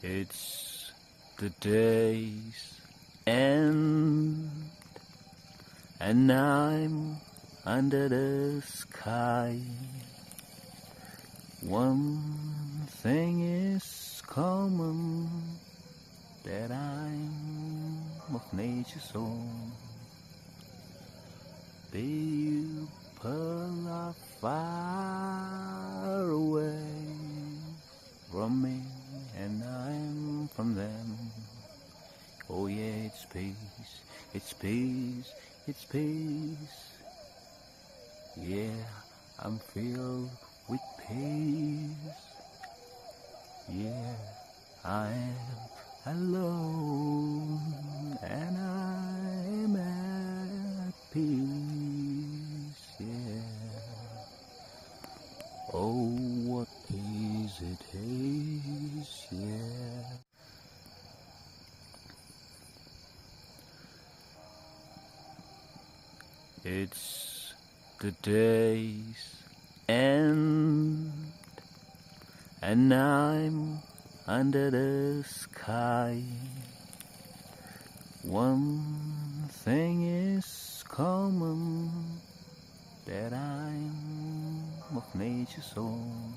It's the day's end, and I'm under the sky. One thing is common, that I'm of nature's own. The people are far away from me, and I'm from them. Oh yeah, it's peace, it's peace, it's peace. Yeah, I'm filled with peace. Yeah, I am alone, and I'm at peace. Yeah. Oh, what peace it is. Yeah. It's the day's end, and I'm under the sky. One thing is common, that I'm of nature's own.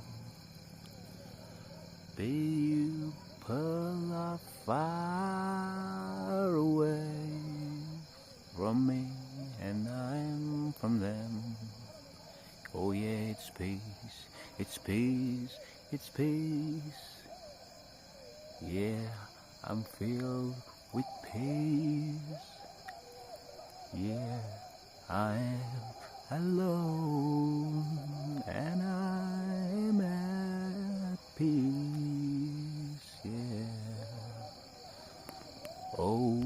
The people are far away from me, and I'm from them. Oh yeah, it's peace, it's peace, it's peace. Yeah, I'm filled with peace. Yeah, I am alone, and I'm at peace. Yeah. Oh,